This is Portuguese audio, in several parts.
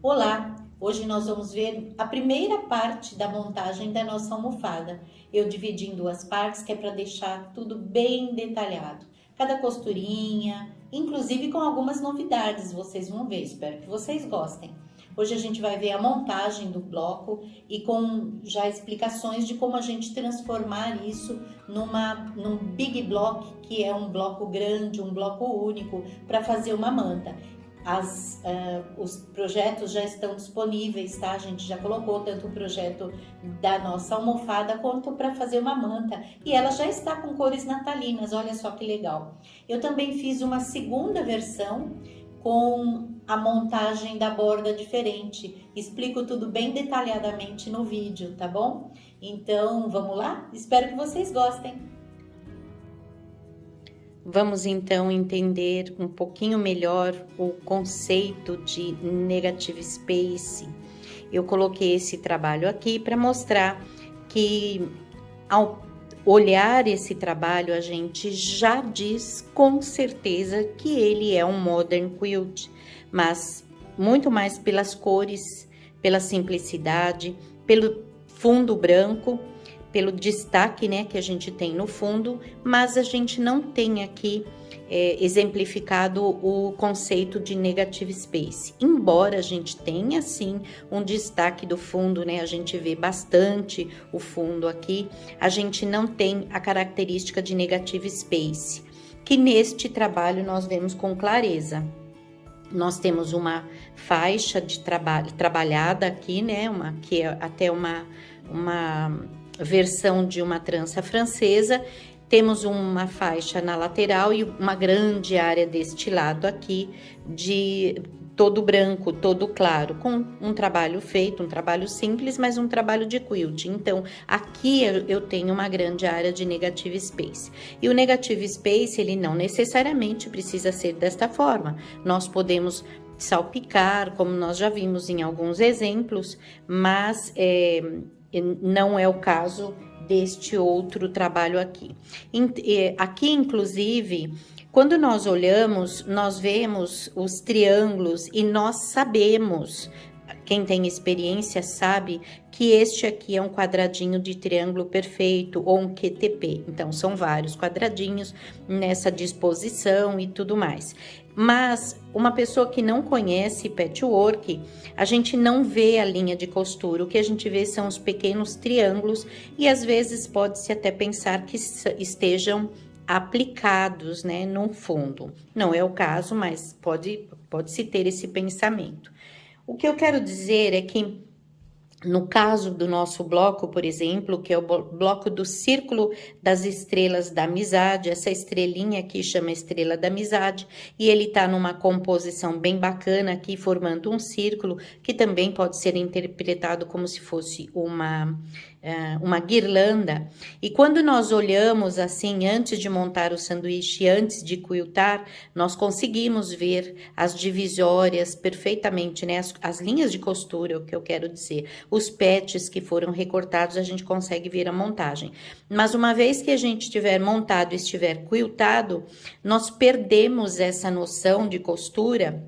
Olá! Hoje nós vamos ver a primeira parte da montagem da nossa almofada. Eu dividi em duas partes, que é para deixar tudo bem detalhado. Cada costurinha, inclusive com algumas novidades, vocês vão ver, espero que vocês gostem. Hoje a gente vai ver a montagem do bloco e com já explicações de como a gente transformar isso num big block, que é um bloco grande, um bloco único, para fazer uma manta. Os projetos já estão disponíveis, tá? A gente já colocou tanto o projeto da nossa almofada quanto para fazer uma manta. E ela já está com cores natalinas, olha só que legal. Eu também fiz uma segunda versão com a montagem da borda diferente. Explico tudo bem detalhadamente no vídeo, tá bom? Então, vamos lá? Espero que vocês gostem. Vamos então entender um pouquinho melhor o conceito de negative space. Eu coloquei esse trabalho aqui para mostrar que ao olhar esse trabalho a gente já diz com certeza que ele é um modern quilt, mas muito mais pelas cores, pela simplicidade, pelo fundo branco, pelo destaque, né, que a gente tem no fundo, mas a gente não tem aqui exemplificado o conceito de negative space. Embora a gente tenha, sim, um destaque do fundo, né, a gente vê bastante o fundo aqui, a gente não tem a característica de negative space, que neste trabalho nós vemos com clareza. Nós temos uma faixa de trabalho trabalhada aqui, né, que é até uma versão de uma trança francesa. Temos uma faixa na lateral e uma grande área deste lado aqui de todo branco, todo claro, com um trabalho feito, um trabalho simples, mas um trabalho de quilt. Então, aqui eu tenho uma grande área de negative space. E o negative space, ele não necessariamente precisa ser desta forma. Nós podemos salpicar, como nós já vimos em alguns exemplos, mas não é o caso deste outro trabalho aqui. Aqui, inclusive, quando nós olhamos, nós vemos os triângulos e nós sabemos, quem tem experiência sabe, que este aqui é um quadradinho de triângulo perfeito ou um QTP. Então, são vários quadradinhos nessa disposição e tudo mais. Mas uma pessoa que não conhece patchwork, a gente não vê a linha de costura, o que a gente vê são os pequenos triângulos e às vezes pode-se até pensar que estejam aplicados, né, no fundo. Não é o caso, mas pode-se ter esse pensamento. O que eu quero dizer é que no caso do nosso bloco, por exemplo, que é o bloco do Círculo das Estrelas da Amizade, essa estrelinha aqui chama Estrela da Amizade, e ele tá numa composição bem bacana aqui, formando um círculo, que também pode ser interpretado como se fosse uma guirlanda. E quando nós olhamos assim, antes de montar o sanduíche, antes de quiltar, nós conseguimos ver as divisórias perfeitamente, né? As linhas de costura, é o que eu quero dizer. Os patches que foram recortados, a gente consegue ver a montagem. Mas uma vez que a gente tiver montado e estiver quiltado, nós perdemos essa noção de costura.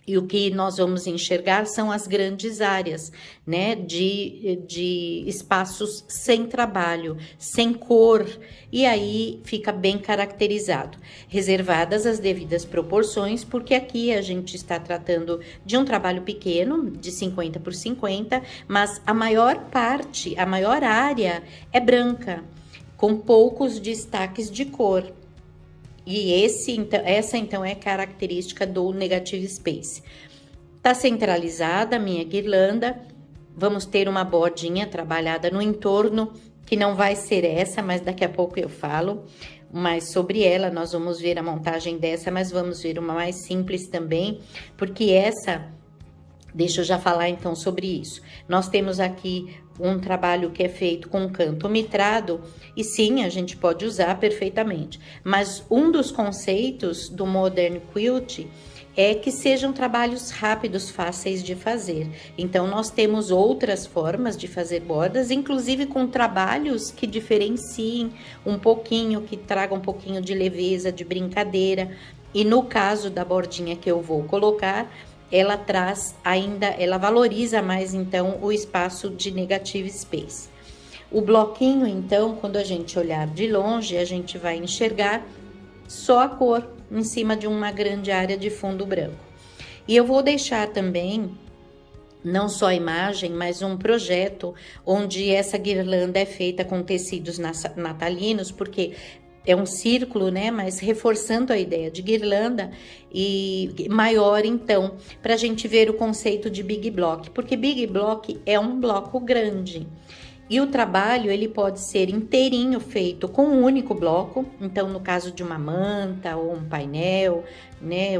E o que nós vamos enxergar são as grandes áreas, né, de espaços sem trabalho, sem cor, e aí fica bem caracterizado. Reservadas as devidas proporções, porque aqui a gente está tratando de um trabalho pequeno, de 50 por 50, mas a maior parte, a maior área é branca, com poucos destaques de cor. E essa então é característica do negative space. Tá centralizada a minha guirlanda, vamos ter uma bordinha trabalhada no entorno, que não vai ser essa, mas daqui a pouco eu falo mais sobre ela. Nós vamos ver a montagem dessa, mas vamos ver uma mais simples também, porque essa... Deixa eu já falar então sobre isso. Nós temos aqui um trabalho que é feito com canto mitrado, e sim, a gente pode usar perfeitamente. Mas um dos conceitos do Modern Quilt é que sejam trabalhos rápidos, fáceis de fazer. Então, nós temos outras formas de fazer bordas, inclusive com trabalhos que diferenciem um pouquinho, que tragam um pouquinho de leveza, de brincadeira. E no caso da bordinha que eu vou colocar, ela traz ainda, ela valoriza mais então o espaço de negative space. O bloquinho, então, quando a gente olhar de longe, a gente vai enxergar só a cor em cima de uma grande área de fundo branco. E eu vou deixar também, não só a imagem, mas um projeto onde essa guirlanda é feita com tecidos natalinos, porque é um círculo, né? Mas reforçando a ideia de guirlanda e maior, então, para a gente ver o conceito de Big Block, porque Big Block é um bloco grande. E o trabalho, ele pode ser inteirinho feito com um único bloco, então no caso de uma manta ou um painel, né,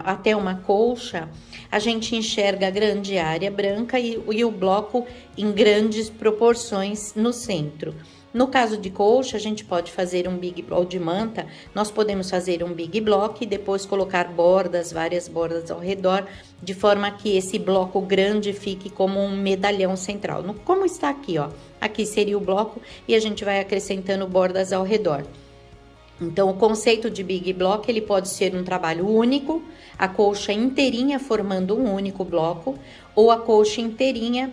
até uma colcha, a gente enxerga a grande área branca e o bloco em grandes proporções no centro. No caso de colcha, a gente pode fazer um big block, ou de manta, nós podemos fazer um big block e depois colocar bordas, várias bordas ao redor, de forma que esse bloco grande fique como um medalhão central. Como está aqui, ó. Aqui seria o bloco e a gente vai acrescentando bordas ao redor. Então, o conceito de big block, ele pode ser um trabalho único, a colcha inteirinha formando um único bloco, ou a colcha inteirinha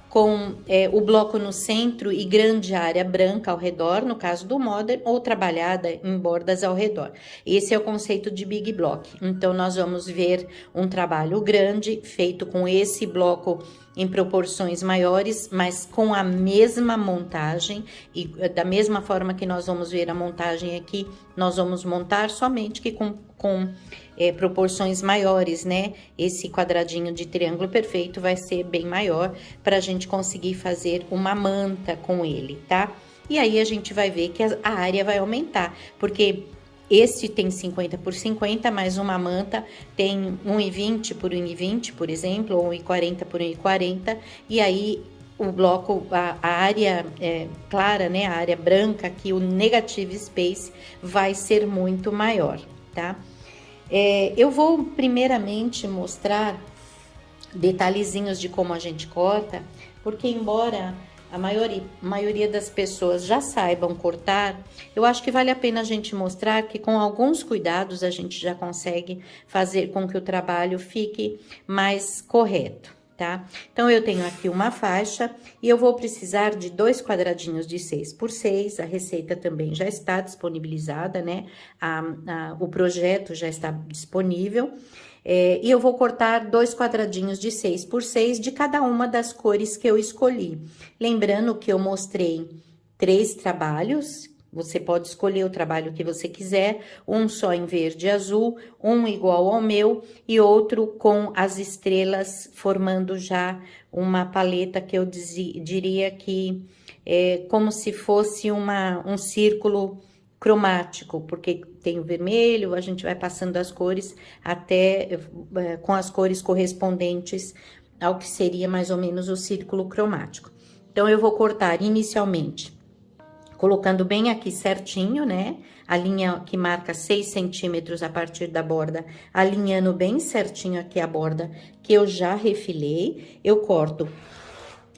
com o bloco no centro e grande área branca ao redor, no caso do Modern, ou trabalhada em bordas ao redor. Esse é o conceito de Big Block. Então, nós vamos ver um trabalho grande, feito com esse bloco em proporções maiores, mas com a mesma montagem, e da mesma forma que nós vamos ver a montagem aqui, nós vamos montar somente que com proporções maiores, né? Esse quadradinho de triângulo perfeito vai ser bem maior para a gente conseguir fazer uma manta com ele, tá? E aí a gente vai ver que a área vai aumentar, porque este tem 50 por 50, mas uma manta tem 1,20 por 1,20, por exemplo, ou 1,40 por 1,40, e aí o bloco, a área clara, né, a área branca aqui, o negative space, vai ser muito maior, tá? Eu vou primeiramente mostrar detalhezinhos de como a gente corta, porque embora a maioria das pessoas já saibam cortar, eu acho que vale a pena a gente mostrar que com alguns cuidados a gente já consegue fazer com que o trabalho fique mais correto, tá? Então, eu tenho aqui uma faixa e eu vou precisar de 2 quadradinhos de 6 por 6, a receita também já está disponibilizada, né? O projeto já está disponível. E eu vou cortar 2 quadradinhos de 6 por 6 de cada uma das cores que eu escolhi. Lembrando que eu mostrei 3 trabalhos, você pode escolher o trabalho que você quiser, um só em verde e azul, um igual ao meu e outro com as estrelas formando já uma paleta que eu diria que é como se fosse um círculo cromático, porque tem o vermelho, a gente vai passando as cores até com as cores correspondentes ao que seria mais ou menos o círculo cromático. Então, eu vou cortar inicialmente colocando bem aqui certinho, né? A linha que marca 6 centímetros a partir da borda, alinhando bem certinho aqui a borda que eu já refilei. Eu corto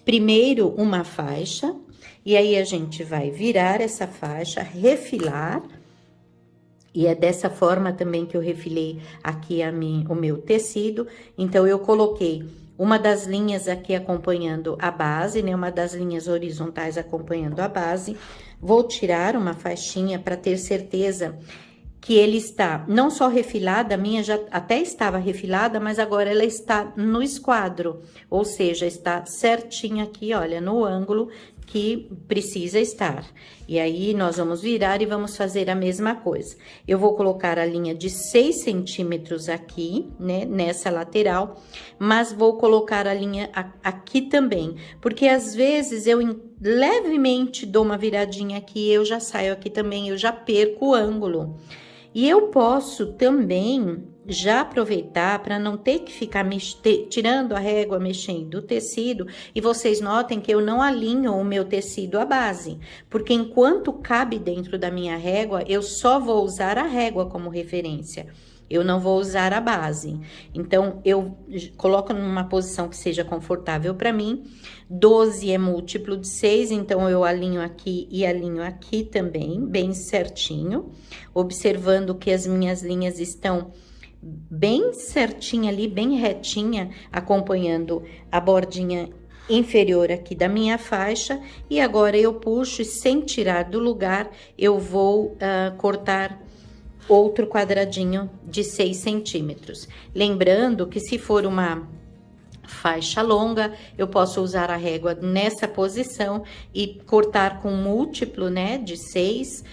primeiro uma faixa, e aí a gente vai virar essa faixa, refilar, e é dessa forma também que eu refilei aqui o meu tecido. Então, eu coloquei uma das linhas aqui acompanhando a base, né? Uma das linhas horizontais acompanhando a base. Vou tirar uma faixinha para ter certeza que ele está não só refilada, a minha já até estava refilada, mas agora ela está no esquadro, ou seja, está certinha aqui, olha, no ângulo que precisa estar. E aí, nós vamos virar e vamos fazer a mesma coisa. Eu vou colocar a linha de 6 centímetros aqui, né, nessa lateral, mas vou colocar a linha aqui também, porque às vezes eu levemente dou uma viradinha aqui, eu já saio aqui também, eu já perco o ângulo. E eu posso também já aproveitar para não ter que ficar tirando a régua, mexendo o tecido, e vocês notem que eu não alinho o meu tecido à base, porque enquanto cabe dentro da minha régua, eu só vou usar a régua como referência. Eu não vou usar a base. Então, eu coloco numa posição que seja confortável para mim. 12 é múltiplo de 6, então eu alinho aqui e alinho aqui também, bem certinho. Observando que as minhas linhas estão bem certinha ali, bem retinha, acompanhando a bordinha inferior aqui da minha faixa. E agora eu puxo e sem tirar do lugar, eu vou cortar outro quadradinho de 6 centímetros. Lembrando que se for uma faixa longa, eu posso usar a régua nessa posição e cortar com múltiplo, né, de 6,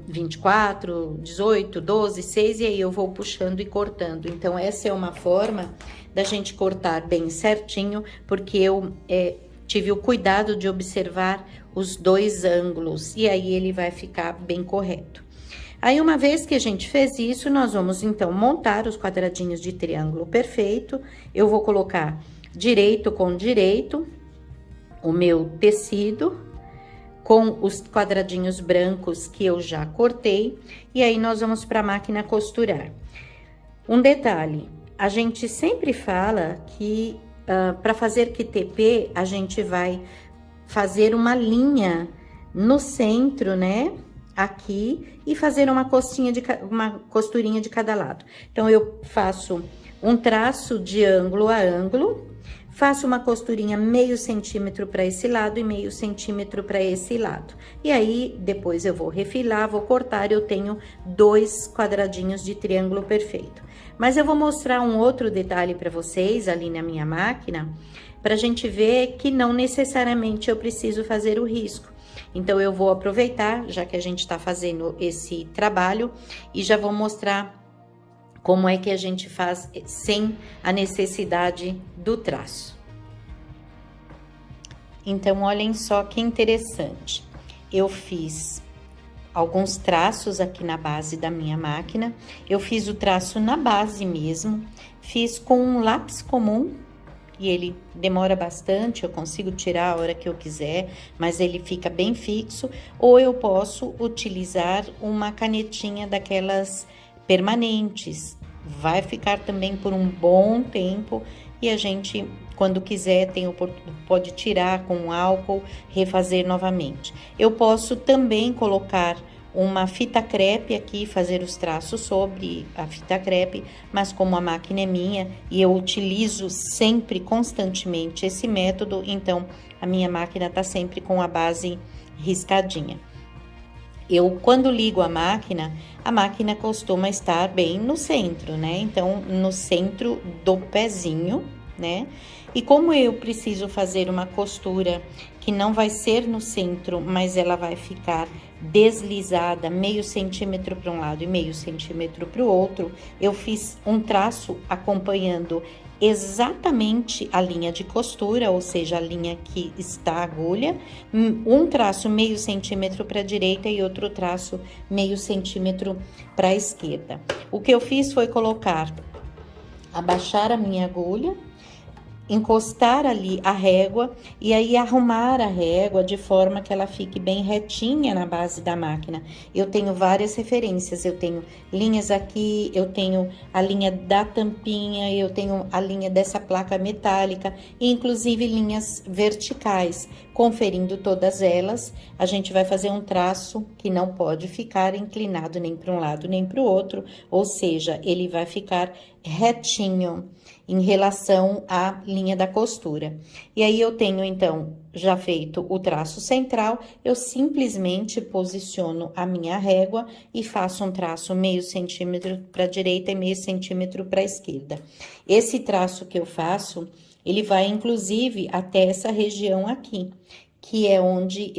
24, 18, 12, 6, e aí eu vou puxando e cortando. Então, essa é uma forma da gente cortar bem certinho, porque eu tive o cuidado de observar os dois ângulos, e aí ele vai ficar bem correto. Aí, uma vez que a gente fez isso, nós vamos, então, montar os quadradinhos de triângulo perfeito. Eu vou colocar direito com direito o meu tecido com os quadradinhos brancos que eu já cortei. E aí, nós vamos para a máquina costurar. Um detalhe, a gente sempre fala que para fazer QTP, a gente vai fazer uma linha no centro, né? Aqui, e fazer uma costurinha de cada lado. Então, eu faço um traço de ângulo a ângulo, faço uma costurinha meio centímetro para esse lado e meio centímetro para esse lado. E aí, depois eu vou refilar, vou cortar, eu tenho 2 quadradinhos de triângulo perfeito. Mas eu vou mostrar um outro detalhe para vocês ali na minha máquina, para a gente ver que não necessariamente eu preciso fazer o risco. Então, eu vou aproveitar, já que a gente tá fazendo esse trabalho, e já vou mostrar como é que a gente faz sem a necessidade do traço. Então, olhem só que interessante. Eu fiz alguns traços aqui na base da minha máquina. Eu fiz o traço na base mesmo, fiz com um lápis comum, e ele demora bastante, eu consigo tirar a hora que eu quiser, mas ele fica bem fixo. Ou eu posso utilizar uma canetinha daquelas permanentes, vai ficar também por um bom tempo, e a gente, quando quiser, pode tirar com álcool, refazer novamente. Eu posso também colocar uma fita crepe aqui, fazer os traços sobre a fita crepe, mas como a máquina é minha e eu utilizo sempre, constantemente esse método, então a minha máquina tá sempre com a base riscadinha. Quando ligo a máquina costuma estar bem no centro, né? Então, no centro do pezinho, né? E como eu preciso fazer uma costura que não vai ser no centro, mas ela vai ficar deslizada, meio centímetro para um lado e meio centímetro para o outro, eu fiz um traço acompanhando exatamente a linha de costura, ou seja, a linha que está a agulha, um traço meio centímetro para a direita e outro traço meio centímetro para a esquerda. O que eu fiz foi abaixar a minha agulha, encostar ali a régua e aí arrumar a régua de forma que ela fique bem retinha na base da máquina. Eu tenho várias referências, eu tenho linhas aqui, eu tenho a linha da tampinha, eu tenho a linha dessa placa metálica, e inclusive linhas verticais. Conferindo todas elas, a gente vai fazer um traço que não pode ficar inclinado nem para um lado nem para o outro, ou seja, ele vai ficar retinho em relação à linha da costura. E aí, eu tenho, então, já feito o traço central, eu simplesmente posiciono a minha régua e faço um traço meio centímetro para a direita e meio centímetro para a esquerda. Esse traço que eu faço, ele vai, inclusive, até essa região aqui, que é onde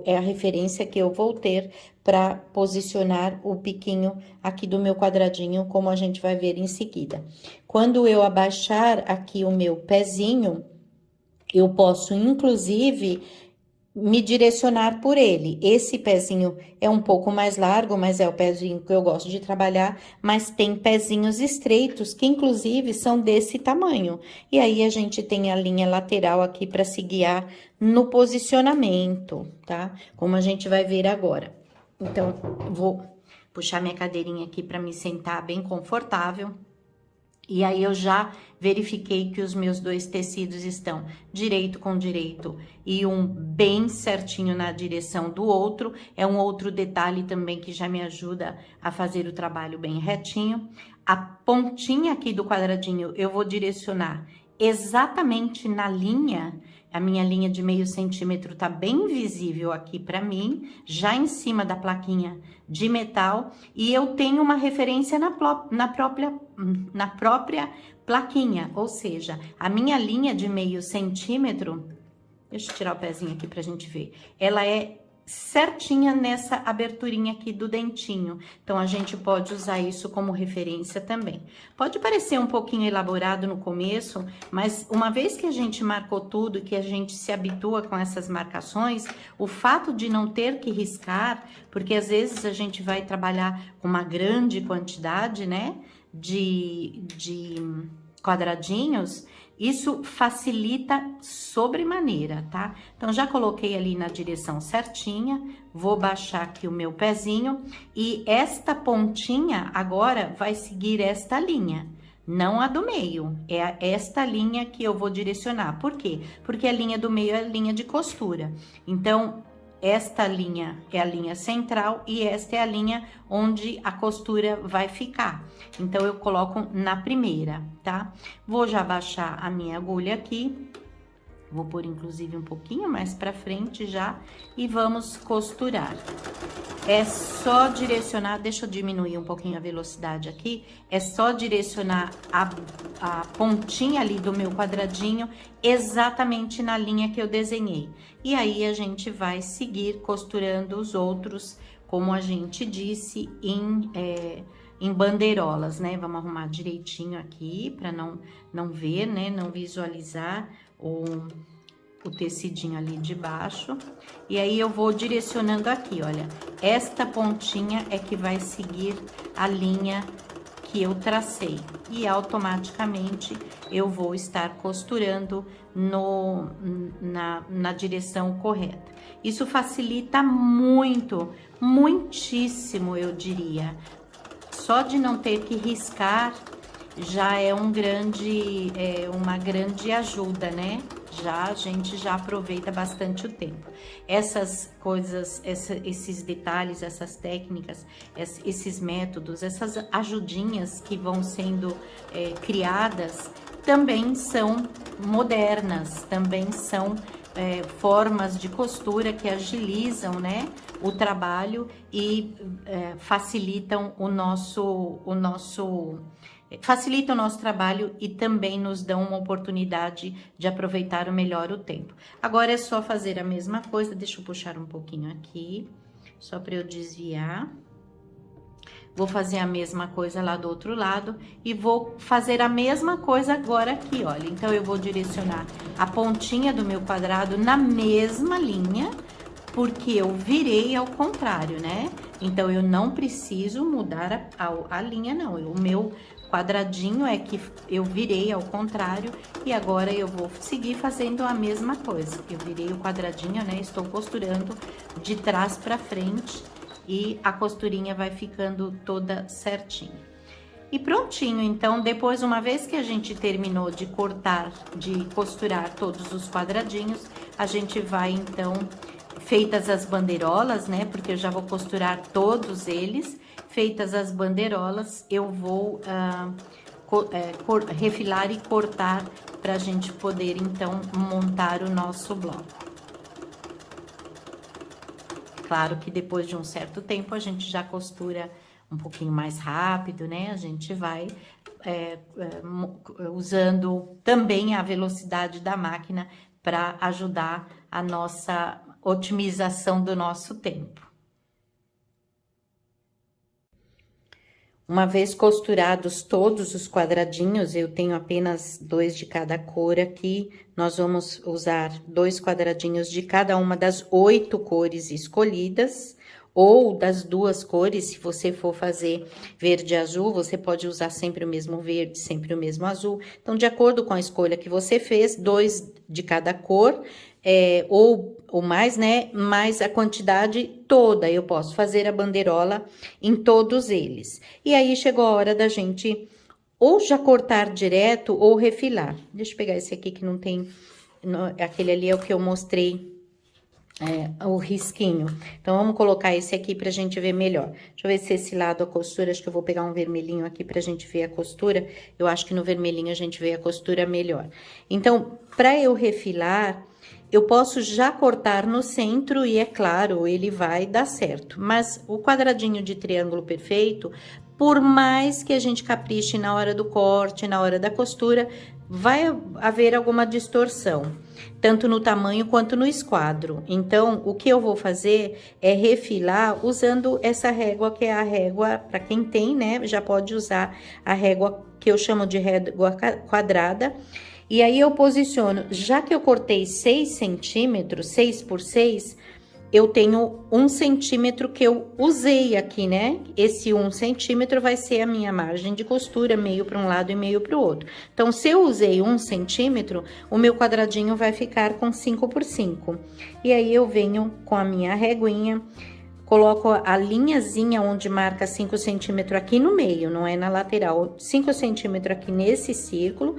é a referência que eu vou ter para posicionar o biquinho aqui do meu quadradinho, como a gente vai ver em seguida. Quando eu abaixar aqui o meu pezinho, eu posso, inclusive, me direcionar por ele. Esse pezinho é um pouco mais largo, mas é o pezinho que eu gosto de trabalhar, mas tem pezinhos estreitos, que inclusive são desse tamanho. E aí, a gente tem a linha lateral aqui para se guiar no posicionamento, tá? Como a gente vai ver agora. Então, vou puxar minha cadeirinha aqui para me sentar bem confortável. E aí, eu já verifiquei que os meus 2 tecidos estão direito com direito e um bem certinho na direção do outro. É um outro detalhe também que já me ajuda a fazer o trabalho bem retinho. A pontinha aqui do quadradinho eu vou direcionar exatamente na linha. A minha linha de meio centímetro tá bem visível aqui para mim, já em cima da plaquinha de metal, e eu tenho uma referência na própria plaquinha, ou seja, a minha linha de meio centímetro, deixa eu tirar o pezinho aqui pra gente ver, ela é certinha nessa aberturinha aqui do dentinho. Então, a gente pode usar isso como referência também. Pode parecer um pouquinho elaborado no começo, mas uma vez que a gente marcou tudo, que a gente se habitua com essas marcações, o fato de não ter que riscar, porque às vezes a gente vai trabalhar com uma grande quantidade, né, de quadradinhos, isso facilita sobremaneira, tá? Então, já coloquei ali na direção certinha, vou baixar aqui o meu pezinho e esta pontinha agora vai seguir esta linha, não a do meio, é esta linha que eu vou direcionar. Por quê? Porque a linha do meio é a linha de costura. Então, esta linha é a linha central e esta é a linha onde a costura vai ficar. Então, eu coloco na primeira, tá? Vou já baixar a minha agulha aqui. Vou pôr, inclusive, um pouquinho mais pra frente já e vamos costurar. É só direcionar, deixa eu diminuir um pouquinho a velocidade aqui, é só direcionar a pontinha ali do meu quadradinho exatamente na linha que eu desenhei. E aí, a gente vai seguir costurando os outros, como a gente disse, em bandeirolas, né? Vamos arrumar direitinho aqui, pra não ver, né? Não visualizar o tecidinho ali de baixo. E aí, eu vou direcionando aqui, olha. Esta pontinha é que vai seguir a linha que eu tracei. E automaticamente, eu vou estar costurando na direção correta. Isso facilita muito, muitíssimo, eu diria. Só de não ter que riscar, já é uma grande ajuda, né? A gente já aproveita bastante o tempo. Essas coisas, esses detalhes, essas técnicas, esses métodos, essas ajudinhas que vão sendo criadas, também são modernas, também são formas de costura que agilizam, né, o trabalho e facilitam o nosso trabalho e também nos dão uma oportunidade de aproveitar melhor o tempo. Agora é só fazer a mesma coisa, deixa eu puxar um pouquinho aqui, só para eu desviar. Vou fazer a mesma coisa lá do outro lado e vou fazer a mesma coisa agora aqui, olha. Então, eu vou direcionar a pontinha do meu quadrado na mesma linha, porque eu virei ao contrário, né? Então, eu não preciso mudar a linha, não. O meu quadradinho é que eu virei ao contrário e agora eu vou seguir fazendo a mesma coisa. Eu virei o quadradinho, né? Estou costurando de trás para frente e a costurinha vai ficando toda certinha. E prontinho, então, depois, uma vez que a gente terminou de costurar todos os quadradinhos, a gente vai, então, feitas as bandeirolas, né? Porque eu já vou costurar todos eles. Feitas as bandeirolas, eu vou refilar e cortar pra gente poder, então, montar o nosso bloco. Claro que depois de um certo tempo, a gente já costura um pouquinho mais rápido, né? A gente vai usando também a velocidade da máquina para ajudar a nossa otimização do nosso tempo. Uma vez costurados todos os quadradinhos, eu tenho apenas 2 de cada cor aqui. Nós vamos usar 2 quadradinhos de cada uma das 8 cores escolhidas, ou das 2 cores. Se você for fazer verde e azul, você pode usar sempre o mesmo verde, sempre o mesmo azul. Então, de acordo com a escolha que você fez, 2 de cada cor, ou mais, né? Mais a quantidade toda, eu posso fazer a bandeirola em todos eles. E aí, chegou a hora da gente ou já cortar direto ou refilar. Deixa eu pegar esse aqui que não tem... Aquele ali é o que eu mostrei o risquinho. Então, vamos colocar esse aqui pra gente ver melhor. Deixa eu ver se esse lado a costura, acho que eu vou pegar um vermelhinho aqui pra gente ver a costura. Eu acho que no vermelhinho a gente vê a costura melhor. Então, pra eu refilar, eu posso já cortar no centro e, é claro, ele vai dar certo. Mas o quadradinho de triângulo perfeito, por mais que a gente capriche na hora do corte, na hora da costura, vai haver alguma distorção, tanto no tamanho quanto no esquadro. Então, o que eu vou fazer é refilar usando essa régua, que é a régua, para quem tem, né, já pode usar a régua que eu chamo de régua quadrada. E aí, eu posiciono, já que eu cortei 6 centímetros, 6 por 6, eu tenho 1 centímetro que eu usei aqui, né? Esse 1 centímetro vai ser a minha margem de costura, meio para um lado e meio para o outro. Então, se eu usei 1 centímetro, o meu quadradinho vai ficar com 5 por 5. E aí, eu venho com a minha reguinha, coloco a linhazinha onde marca 5 centímetros aqui no meio, não é na lateral. 5 centímetros aqui nesse círculo.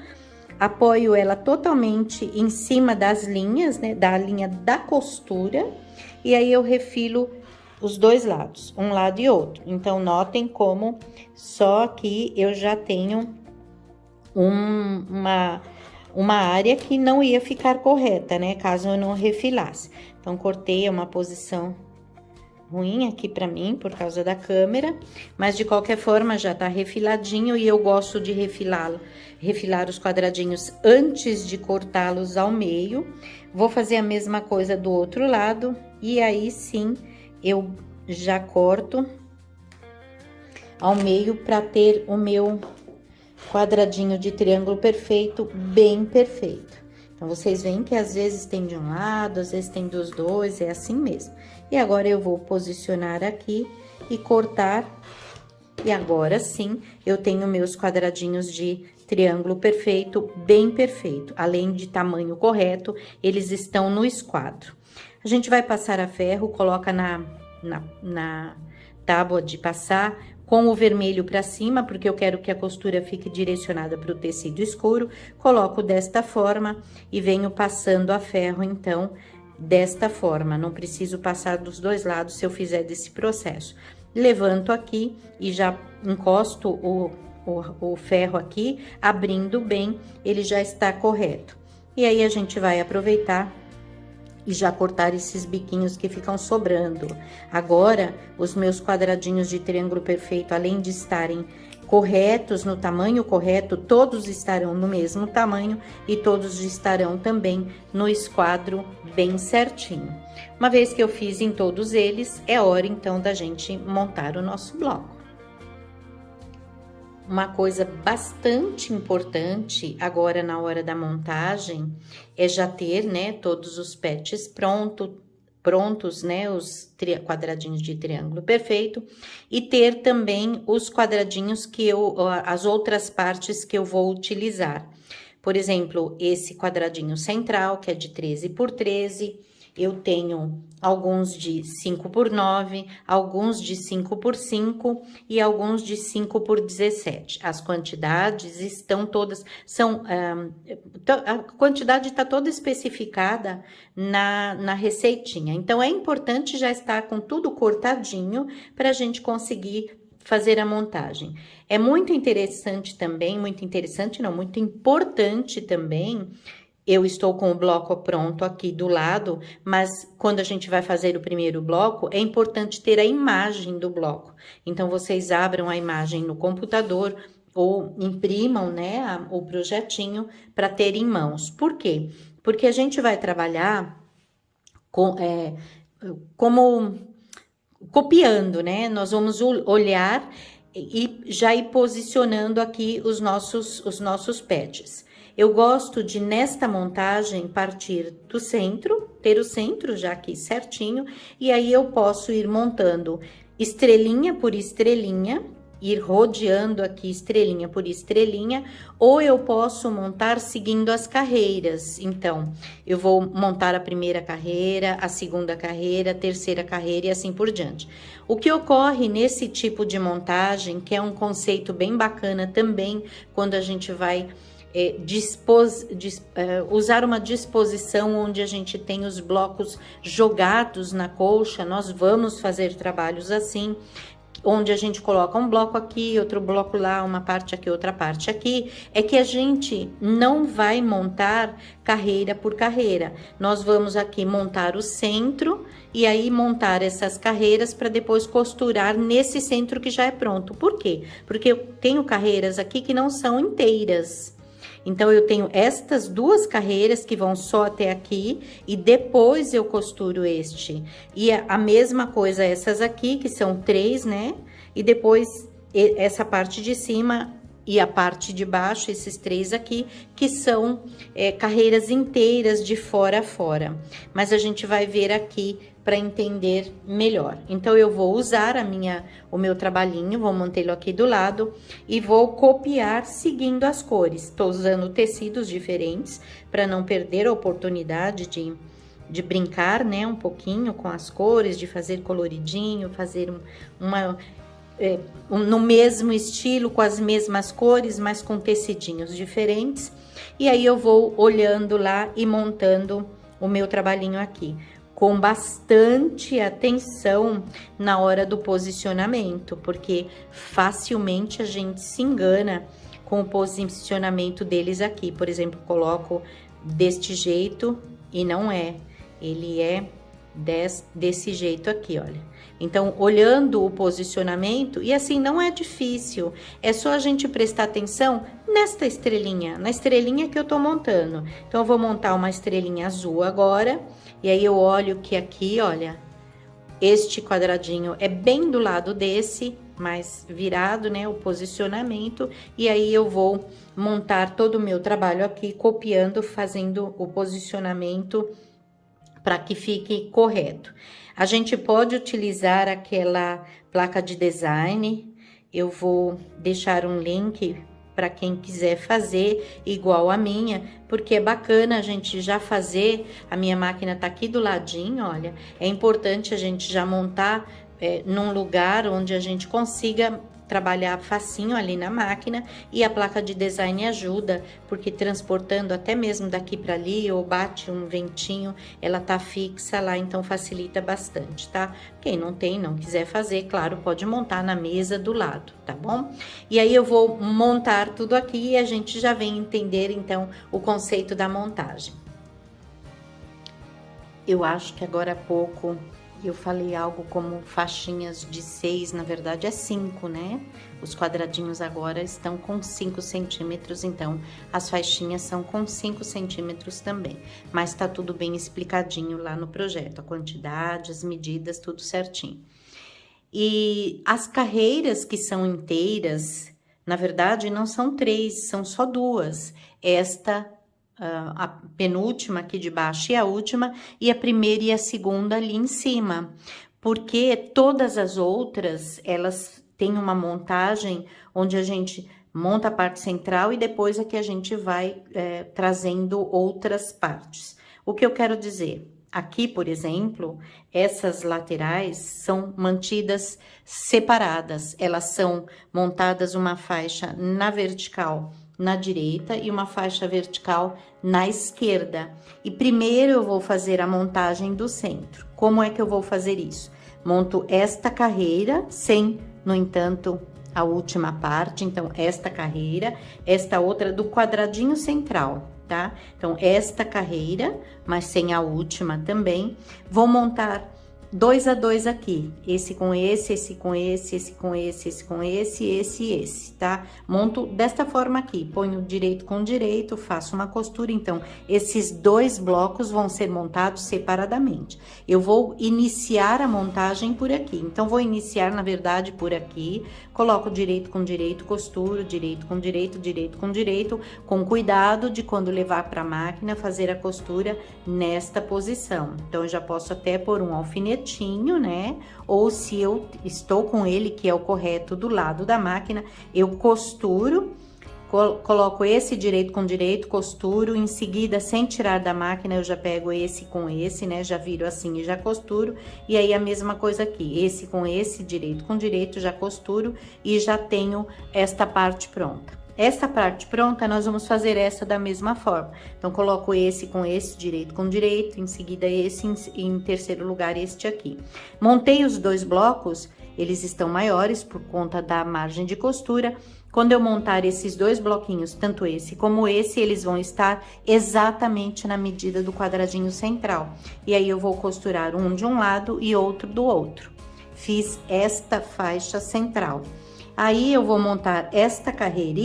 Apoio ela totalmente em cima das linhas, né? Da linha da costura. E aí, eu refilo os dois lados, um lado e outro. Então, notem como só aqui eu já tenho uma área que não ia ficar correta, né? Caso eu não refilasse. Então, cortei uma posição ruim aqui pra mim, por causa da câmera, mas de qualquer forma já tá refiladinho e eu gosto de refilar os quadradinhos antes de cortá-los ao meio. Vou fazer a mesma coisa do outro lado e aí sim eu já corto ao meio para ter o meu quadradinho de triângulo perfeito, bem perfeito. Então, vocês veem que às vezes tem de um lado, às vezes tem dos dois, é assim mesmo. E agora, eu vou posicionar aqui e cortar. E agora sim, eu tenho meus quadradinhos de triângulo perfeito, bem perfeito. Além de tamanho correto, eles estão no esquadro. A gente vai passar a ferro, coloca na tábua de passar, com o vermelho para cima, porque eu quero que a costura fique direcionada para o tecido escuro. Coloco desta forma e venho passando a ferro, então, desta forma. Não preciso passar dos dois lados se eu fizer desse processo. Levanto aqui e já encosto o ferro aqui, abrindo bem, ele já está correto. E aí, a gente vai aproveitar e já cortar esses biquinhos que ficam sobrando. Agora, os meus quadradinhos de triângulo perfeito, além de estarem corretos, no tamanho correto, todos estarão no mesmo tamanho e todos estarão também no esquadro bem certinho. Uma vez que eu fiz em todos eles, é hora então da gente montar o nosso bloco. Uma coisa bastante importante agora na hora da montagem é já ter, né, todos os patches prontos, né, os quadradinhos de triângulo perfeito, e ter também os quadradinhos as outras partes que eu vou utilizar. Por exemplo, esse quadradinho central, que é de 13 por 13, eu tenho alguns de 5 por 9, alguns de 5 por 5 e alguns de 5 por 17. As quantidades estão todas, a quantidade está toda especificada na receitinha. Então, é importante já estar com tudo cortadinho para a gente conseguir fazer a montagem. É muito interessante também, muito importante também. Eu estou com o bloco pronto aqui do lado, mas quando a gente vai fazer o primeiro bloco, é importante ter a imagem do bloco. Então, vocês abram a imagem no computador ou imprimam, né, o projetinho para ter em mãos. Por quê? Porque a gente vai trabalhar como copiando, né? Nós vamos olhar e já ir posicionando aqui os nossos patches. Eu gosto de, nesta montagem, partir do centro, ter o centro já aqui certinho, e aí eu posso ir montando estrelinha por estrelinha, ir rodeando aqui estrelinha por estrelinha, ou eu posso montar seguindo as carreiras. Então, eu vou montar a primeira carreira, a segunda carreira, a terceira carreira e assim por diante. O que ocorre nesse tipo de montagem, que é um conceito bem bacana também, quando a gente vai usar uma disposição onde a gente tem os blocos jogados na colcha. Nós vamos fazer trabalhos assim, onde a gente coloca um bloco aqui, outro bloco lá, uma parte aqui, outra parte aqui, é que a gente não vai montar carreira por carreira. Nós vamos aqui montar o centro e aí montar essas carreiras para depois costurar nesse centro que já é pronto. Por quê? Porque eu tenho carreiras aqui que não são inteiras. Então, eu tenho estas duas carreiras que vão só até aqui e depois eu costuro este. E a mesma coisa essas aqui, que são 3, né? E depois essa parte de cima e a parte de baixo, esses 3 aqui, que são carreiras inteiras de fora a fora. Mas a gente vai ver aqui para entender melhor. Então, eu vou usar o meu trabalhinho, vou mantê-lo aqui do lado e vou copiar seguindo as cores. Estou usando tecidos diferentes para não perder a oportunidade de brincar, né, um pouquinho com as cores, de fazer coloridinho, fazer no mesmo estilo, com as mesmas cores, mas com tecidinhos diferentes. E aí, eu vou olhando lá e montando o meu trabalhinho aqui, com bastante atenção na hora do posicionamento, porque facilmente a gente se engana com o posicionamento deles aqui. Por exemplo, coloco deste jeito e não é, ele é desse jeito aqui, olha. Então, olhando o posicionamento, e assim não é difícil, é só a gente prestar atenção nesta estrelinha, na estrelinha que eu tô montando. Então, eu vou montar uma estrelinha azul agora, e aí eu olho que aqui, olha, este quadradinho é bem do lado desse, mais virado, né, o posicionamento, e aí eu vou montar todo o meu trabalho aqui, copiando, fazendo o posicionamento para que fique correto. A gente pode utilizar aquela placa de design, eu vou deixar um link para quem quiser fazer igual a minha, porque é bacana a gente já fazer. A minha máquina tá aqui do ladinho, olha. É importante a gente já montar num lugar onde a gente consiga trabalhar facinho ali na máquina, e a placa de design ajuda, porque transportando até mesmo daqui para ali, ou bate um ventinho, ela tá fixa lá, então facilita bastante, tá? Quem não tem, não quiser fazer, claro, pode montar na mesa do lado, tá bom? E aí eu vou montar tudo aqui e a gente já vem entender, então, o conceito da montagem. Eu acho que agora há pouco eu falei algo como faixinhas de 6, na verdade é 5, né? Os quadradinhos agora estão com 5 centímetros, então as faixinhas são com 5 centímetros também. Mas tá tudo bem explicadinho lá no projeto, a quantidade, as medidas, tudo certinho. E as carreiras que são inteiras, na verdade não são 3, são só 2. Esta a penúltima aqui de baixo e a última, e a primeira e a segunda ali em cima, porque todas as outras, elas têm uma montagem onde a gente monta a parte central e depois é que a gente vai trazendo outras partes. O que eu quero dizer? Aqui, por exemplo, essas laterais são mantidas separadas, elas são montadas uma faixa na vertical na direita e uma faixa vertical na esquerda. E primeiro eu vou fazer a montagem do centro. Como é que eu vou fazer isso? Monto esta carreira sem, no entanto, a última parte. Então, esta carreira, esta outra do quadradinho central, tá? Então, esta carreira, mas sem a última também. Vou montar 2 a 2 aqui, esse com esse, esse com esse, esse com esse, esse com esse, esse e esse, tá? Monto desta forma aqui, ponho direito com direito, faço uma costura, então, esses 2 blocos vão ser montados separadamente. Eu vou iniciar a montagem por aqui, então, vou iniciar, na verdade, por aqui, coloco direito com direito, costuro, direito com direito, direito com direito, com cuidado de quando levar para a máquina, fazer a costura nesta posição. Então, eu já posso até pôr um alfinete, né? Ou se eu estou com ele, que é o correto, do lado da máquina, eu costuro, coloco esse direito com direito, costuro, em seguida, sem tirar da máquina, eu já pego esse com esse, né? Já viro assim e já costuro, e aí a mesma coisa aqui, esse com esse, direito com direito, já costuro e já tenho esta parte pronta. Essa parte pronta, nós vamos fazer essa da mesma forma. Então, coloco esse com esse, direito com direito, em seguida esse, em terceiro lugar este aqui. Montei os dois blocos, eles estão maiores por conta da margem de costura. Quando eu montar esses dois bloquinhos, tanto esse como esse, eles vão estar exatamente na medida do quadradinho central. E aí, eu vou costurar um de um lado e outro do outro. Fiz esta faixa central. Aí, eu vou montar esta carreira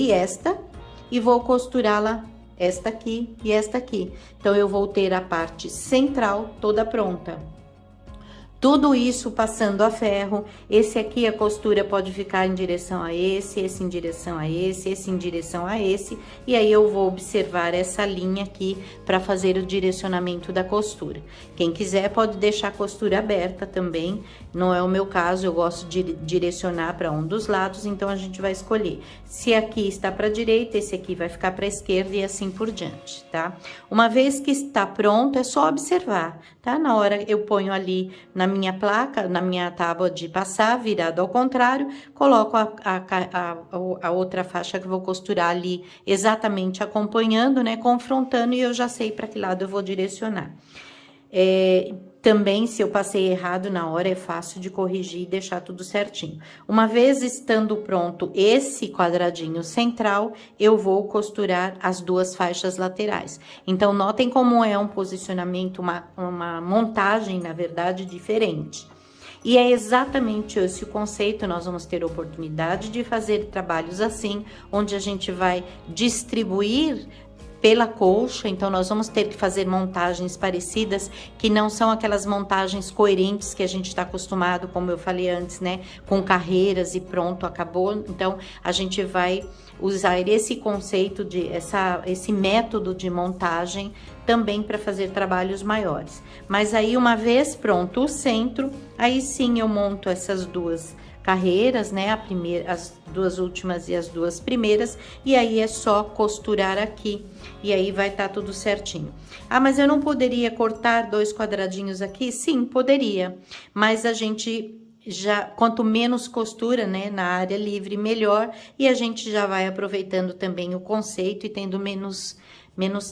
e vou costurá-la, esta aqui e esta aqui. Então, eu vou ter a parte central toda pronta. Tudo isso passando a ferro. Esse aqui, a costura pode ficar em direção a esse em direção a esse em direção a esse. E aí, eu vou observar essa linha aqui para fazer o direcionamento da costura. Quem quiser pode deixar a costura aberta também. Não é o meu caso, eu gosto de direcionar para um dos lados, então a gente vai escolher. Se aqui está para a direita, esse aqui vai ficar para a esquerda e assim por diante, tá? Uma vez que está pronto, é só observar, tá? Na hora eu ponho ali na minha placa, na minha tábua de passar, virado ao contrário, coloco a outra faixa que eu vou costurar ali exatamente acompanhando, né? Confrontando, e eu já sei para que lado eu vou direcionar. Também, se eu passei errado na hora, é fácil de corrigir e deixar tudo certinho. Uma vez estando pronto esse quadradinho central, eu vou costurar as duas faixas laterais. Então, notem como é um posicionamento, uma montagem, na verdade, diferente. E é exatamente esse o conceito, nós vamos ter oportunidade de fazer trabalhos assim, onde a gente vai distribuir pela colcha, então nós vamos ter que fazer montagens parecidas, que não são aquelas montagens coerentes que a gente está acostumado, como eu falei antes, né, com carreiras e pronto, acabou. Então, a gente vai usar esse conceito esse método de montagem também para fazer trabalhos maiores. Mas aí, uma vez pronto o centro, aí sim eu monto essas duas carreiras, né, as duas últimas e as duas primeiras, e aí é só costurar aqui, e aí vai estar tudo certinho. Ah, mas eu não poderia cortar dois quadradinhos aqui? Sim, poderia, mas a gente quanto menos costura, né, na área livre, melhor, e a gente já vai aproveitando também o conceito e tendo menos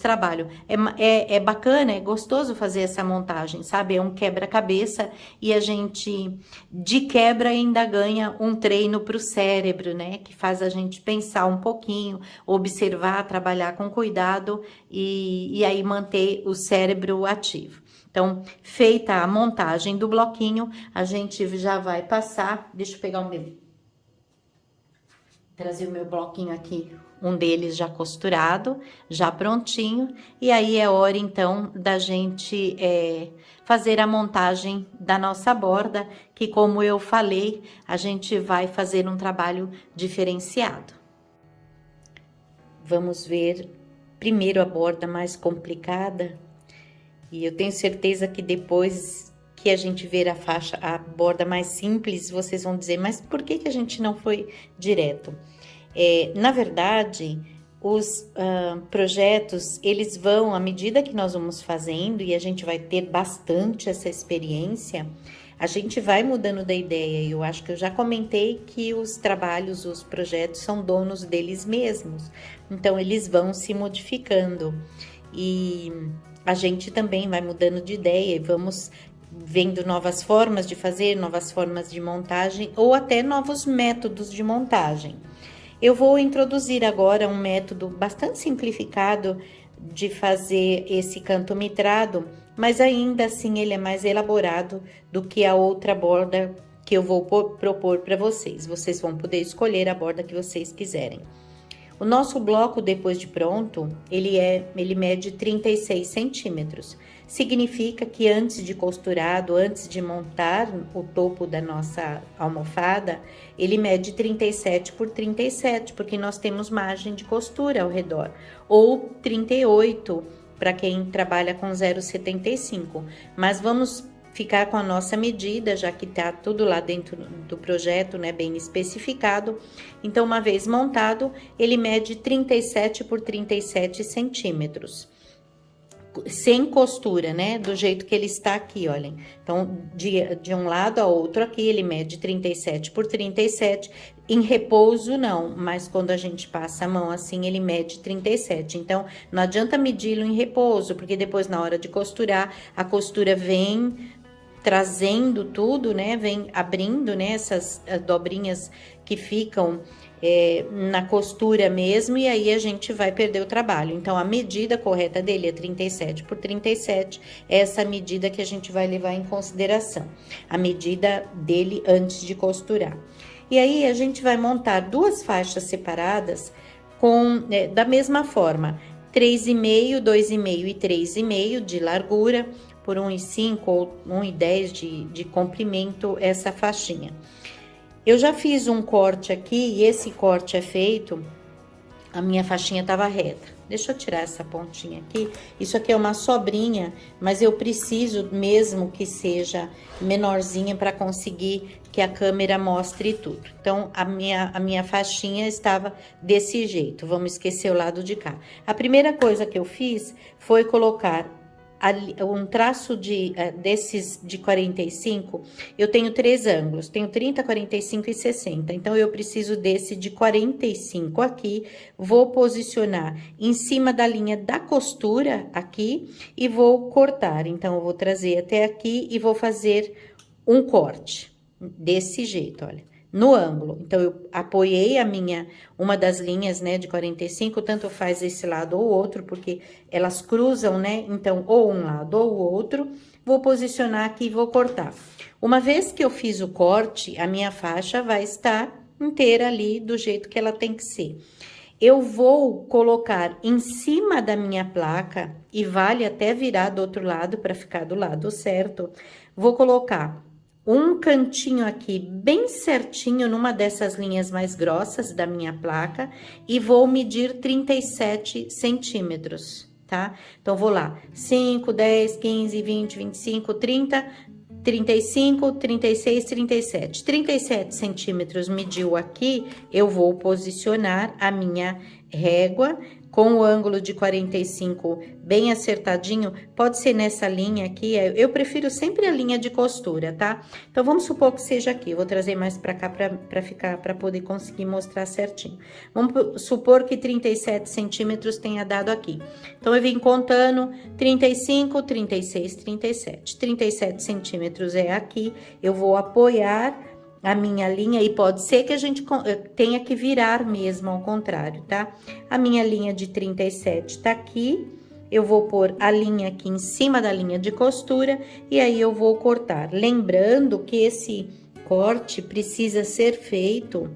trabalho. É bacana, é gostoso fazer essa montagem, sabe? É um quebra-cabeça e a gente, de quebra, ainda ganha um treino para o cérebro, né? Que faz a gente pensar um pouquinho, observar, trabalhar com cuidado e aí manter o cérebro ativo. Então, feita a montagem do bloquinho, a gente já vai passar. Deixa eu pegar trazer o meu bloquinho aqui, um deles já costurado, já prontinho, e aí é hora então da gente fazer a montagem da nossa borda, que, como eu falei, a gente vai fazer um trabalho diferenciado. Vamos ver primeiro a borda mais complicada, e eu tenho certeza que depois que a gente ver a borda mais simples, vocês vão dizer, mas por que a gente não foi direto? Na verdade, os projetos, eles vão, à medida que nós vamos fazendo, e a gente vai ter bastante essa experiência, a gente vai mudando da ideia. Eu acho que eu já comentei que os trabalhos, os projetos são donos deles mesmos, então eles vão se modificando, e a gente também vai mudando de ideia e vamos vendo novas formas de fazer, novas formas de montagem ou até novos métodos de montagem. Eu vou introduzir agora um método bastante simplificado de fazer esse canto mitrado, mas ainda assim ele é mais elaborado do que a outra borda que eu vou propor para vocês. Vocês vão poder escolher a borda que vocês quiserem. O nosso bloco, depois de pronto, ele mede 36 centímetros. Significa que antes de costurado, antes de montar o topo da nossa almofada, ele mede 37 por 37, porque nós temos margem de costura ao redor. Ou 38, para quem trabalha com 0,75. Mas vamos ficar com a nossa medida, já que tá tudo lá dentro do projeto, né, bem especificado. Então, uma vez montado, ele mede 37 por 37 centímetros. Sem costura, né, do jeito que ele está aqui, olhem. Então, de um lado a outro aqui, ele mede 37 por 37. Em repouso, não, mas quando a gente passa a mão assim, ele mede 37. Então, não adianta medi-lo em repouso, porque depois, na hora de costurar, a costura vem trazendo tudo, né? Vem abrindo, né? Essas dobrinhas que ficam na costura mesmo, e aí a gente vai perder o trabalho. Então, a medida correta dele é 37 por 37, é essa medida que a gente vai levar em consideração. A medida dele antes de costurar. E aí, a gente vai montar duas faixas separadas da mesma forma, 3,5, 2,5 e 3,5 de largura, por 1,5 ou 1,10 de comprimento, essa faixinha. Eu já fiz um corte aqui, e esse corte é feito, a minha faixinha tava reta. Deixa eu tirar essa pontinha aqui. Isso aqui é uma sobrinha, mas eu preciso mesmo que seja menorzinha para conseguir que a câmera mostre tudo. Então, a minha faixinha estava desse jeito. Vamos esquecer o lado de cá. A primeira coisa que eu fiz foi colocar um traço desses de 45, eu tenho 3 ângulos, tenho 30, 45 e 60, então eu preciso desse de 45 aqui, vou posicionar em cima da linha da costura aqui e vou cortar, então eu vou trazer até aqui e vou fazer um corte, desse jeito, olha. No ângulo, então eu apoiei uma das linhas, né, de 45, tanto faz esse lado ou outro, porque elas cruzam, né, então, ou um lado ou o outro, vou posicionar aqui e vou cortar. Uma vez que eu fiz o corte, a minha faixa vai estar inteira ali, do jeito que ela tem que ser. Eu vou colocar em cima da minha placa, e vale até virar do outro lado, para ficar do lado certo, vou colocar um cantinho aqui bem certinho numa dessas linhas mais grossas da minha placa e vou medir 37 centímetros, tá? Então, vou lá, 5, 10, 15, 20, 25, 30, 35, 36, 37. 37 centímetros mediu aqui, eu vou posicionar a minha régua com o ângulo de 45 bem acertadinho, pode ser nessa linha aqui, eu prefiro sempre a linha de costura, tá? Então, vamos supor que seja aqui, eu vou trazer mais pra cá pra poder conseguir mostrar certinho. Vamos supor que 37 centímetros tenha dado aqui. Então, eu vim contando 35, 36, 37. 37 centímetros é aqui, eu vou apoiar a minha linha, e pode ser que a gente tenha que virar mesmo ao contrário, tá? A minha linha de 37 tá aqui, eu vou pôr a linha aqui em cima da linha de costura, e aí eu vou cortar. Lembrando que esse corte precisa ser feito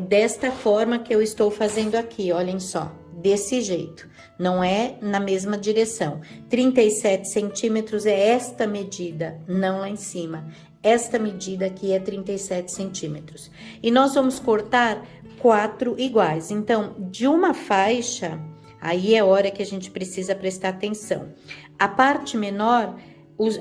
desta forma que eu estou fazendo aqui, olhem só, desse jeito. Não é na mesma direção. 37 centímetros é esta medida, não lá em cima. Esta medida aqui é 37 centímetros. E nós vamos cortar 4 iguais. Então, de uma faixa, aí é hora que a gente precisa prestar atenção. A parte menor,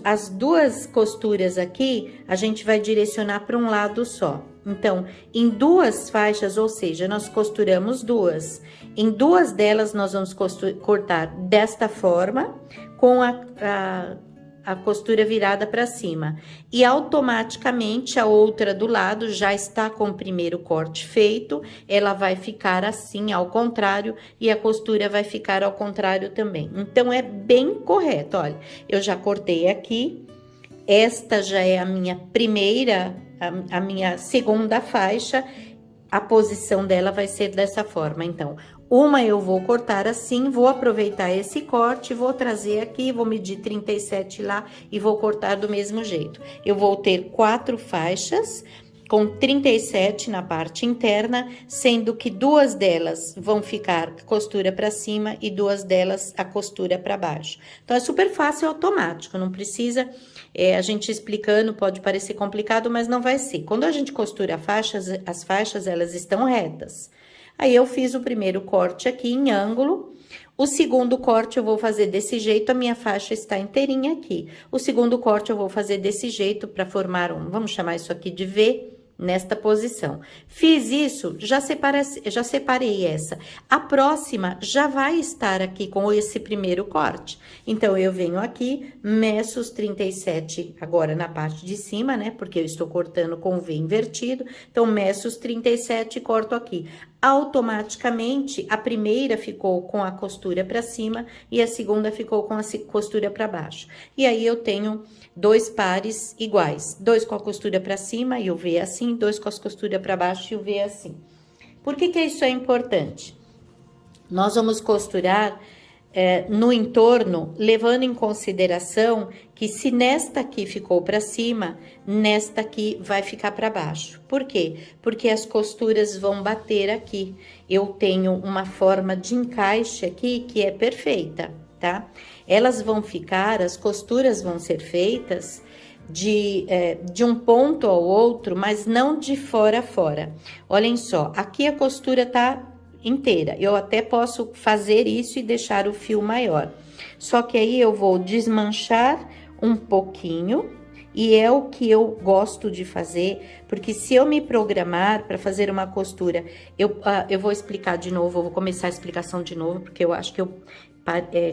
as duas costuras aqui, a gente vai direcionar para um lado só. Então, em duas faixas, ou seja, nós costuramos duas. Em duas delas, nós vamos cortar desta forma, com a costura virada para cima. E automaticamente, a outra do lado já está com o primeiro corte feito, ela vai ficar assim, ao contrário, e a costura vai ficar ao contrário também. Então, é bem correto, olha, eu já cortei aqui, esta já é a minha primeira, a minha segunda faixa, a posição dela vai ser dessa forma, então, uma eu vou cortar assim, vou aproveitar esse corte, vou trazer aqui, vou medir 37 lá e vou cortar do mesmo jeito. Eu vou ter 4 faixas com 37 na parte interna, sendo que 2 delas vão ficar costura para cima e 2 delas a costura para baixo. Então, é super fácil, automático, não precisa, a gente explicando pode parecer complicado, mas não vai ser. Quando a gente costura as faixas, elas estão retas. Aí, eu fiz o primeiro corte aqui em ângulo, o segundo corte eu vou fazer desse jeito, a minha faixa está inteirinha aqui. O segundo corte eu vou fazer desse jeito para formar vamos chamar isso aqui de V, nesta posição. Fiz isso, já separei essa. A próxima já vai estar aqui com esse primeiro corte. Então, eu venho aqui, meço os 37 agora na parte de cima, né? Porque eu estou cortando com V invertido. Então, meço os 37 e corto aqui. Automaticamente, a primeira ficou com a costura para cima e a segunda ficou com a costura para baixo. E aí, eu tenho 2 pares iguais, 2 com a costura para cima e o V assim, 2 com a costura para baixo e o V assim. Por que isso é importante? Nós vamos costurar no entorno, levando em consideração que se nesta aqui ficou para cima, nesta aqui vai ficar para baixo. Por quê? Porque as costuras vão bater aqui. Eu tenho uma forma de encaixe aqui que é perfeita, tá? Elas vão ficar, as costuras vão ser feitas de um ponto ao outro, mas não de fora a fora. Olhem só, aqui a costura tá inteira. Eu até posso fazer isso e deixar o fio maior. Só que aí eu vou desmanchar um pouquinho, e é o que eu gosto de fazer, porque se eu me programar para fazer uma costura, eu vou explicar de novo, eu vou começar a explicação de novo, porque eu acho que eu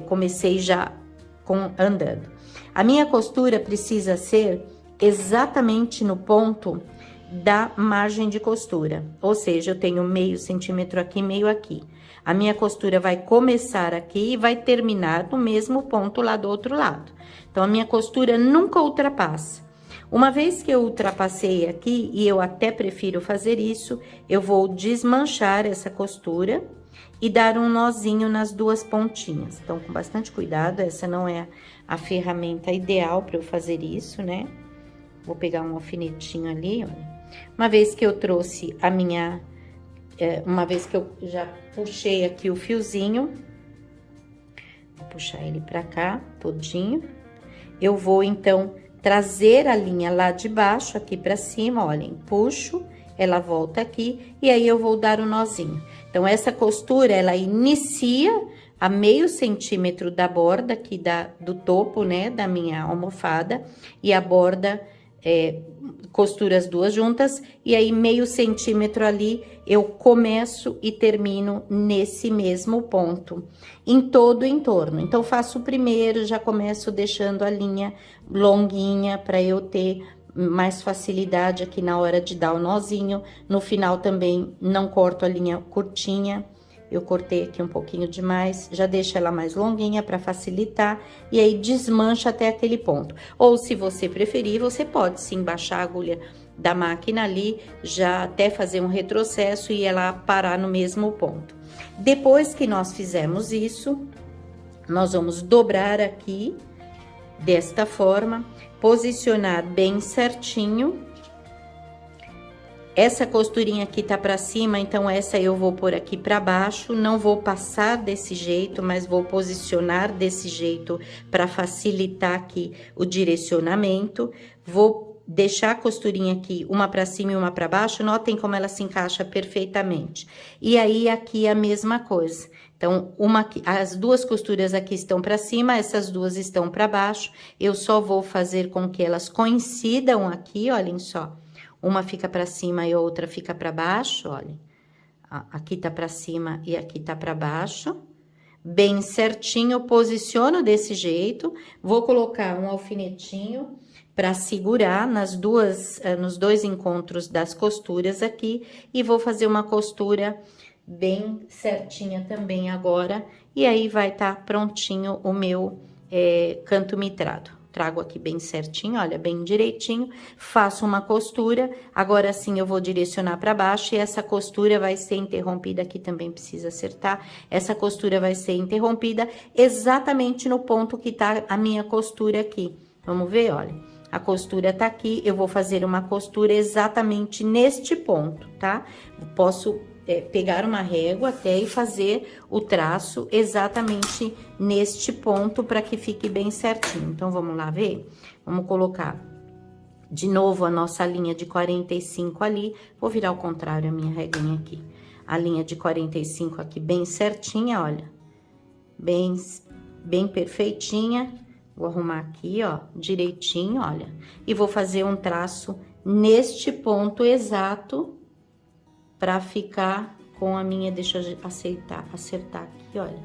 comecei já andando. A minha costura precisa ser exatamente no ponto da margem de costura, ou seja, eu tenho meio centímetro aqui, meio aqui. A minha costura vai começar aqui e vai terminar no mesmo ponto lá do outro lado. Então, a minha costura nunca ultrapassa. Uma vez que eu ultrapassei aqui, e eu até prefiro fazer isso, eu vou desmanchar essa costura e dar um nozinho nas 2 pontinhas. Então, com bastante cuidado, essa não é a ferramenta ideal para eu fazer isso, né? Vou pegar um alfinetinho ali, olha. Uma vez que eu trouxe a minha... uma vez que eu já puxei aqui o fiozinho, vou puxar ele pra cá, todinho. Eu vou, então, trazer a linha lá de baixo, aqui pra cima, olhem. Puxo, ela volta aqui, e aí eu vou dar o nozinho. Então, essa costura, ela inicia a meio centímetro da borda aqui do topo, né, da minha almofada, e a borda... costura as 2 juntas, e aí meio centímetro ali, eu começo e termino nesse mesmo ponto, em todo o entorno. Então, faço o primeiro, já começo deixando a linha longuinha, para eu ter mais facilidade aqui na hora de dar o nozinho. No final também, não corto a linha curtinha. Eu cortei aqui um pouquinho demais, já deixo ela mais longuinha para facilitar, e aí desmancha até aquele ponto. Ou, se você preferir, você pode sim baixar a agulha da máquina ali, já até fazer um retrocesso e ela parar no mesmo ponto. Depois que nós fizermos isso, nós vamos dobrar aqui, desta forma, posicionar bem certinho. Essa costurinha aqui tá pra cima, então essa eu vou pôr aqui pra baixo, não vou passar desse jeito, mas vou posicionar desse jeito pra facilitar aqui o direcionamento. Vou deixar a costurinha aqui, uma pra cima e uma pra baixo, notem como ela se encaixa perfeitamente. E aí, aqui a mesma coisa. Então, as 2 costuras aqui estão pra cima, essas 2 estão pra baixo. Eu só vou fazer com que elas coincidam aqui, olhem só. Uma fica pra cima e a outra fica pra baixo, olha. Aqui tá pra cima e aqui tá pra baixo. Bem certinho, eu posiciono desse jeito. Vou colocar um alfinetinho pra segurar nos 2 encontros das costuras aqui. E vou fazer uma costura bem certinha também agora. E aí, vai tá prontinho o meu canto mitrado. Trago aqui bem certinho, olha, bem direitinho, faço uma costura, agora sim eu vou direcionar para baixo e essa costura vai ser interrompida, aqui também precisa acertar, essa costura vai ser interrompida exatamente no ponto que tá a minha costura aqui. Vamos ver, olha, a costura tá aqui, eu vou fazer uma costura exatamente neste ponto, tá? Posso pegar uma régua até e fazer o traço exatamente neste ponto para que fique bem certinho. Então, vamos lá ver? Vamos colocar de novo a nossa linha de 45 ali. Vou virar ao contrário a minha reguinha aqui. A linha de 45 aqui bem certinha, olha. Bem perfeitinha. Vou arrumar aqui, ó, direitinho, olha. E vou fazer um traço neste ponto exato, para ficar com a minha, deixa eu acertar aqui, olha,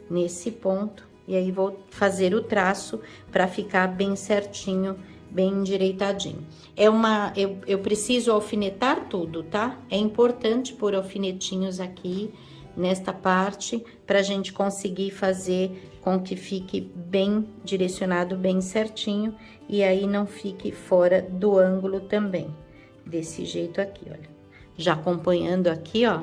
nesse ponto, e aí vou fazer o traço para ficar bem certinho, bem endireitadinho. Eu preciso alfinetar tudo, tá? É importante pôr alfinetinhos aqui nesta parte para a gente conseguir fazer com que fique bem direcionado, bem certinho, e aí não fique fora do ângulo também. Desse jeito aqui, olha. Já acompanhando aqui, ó,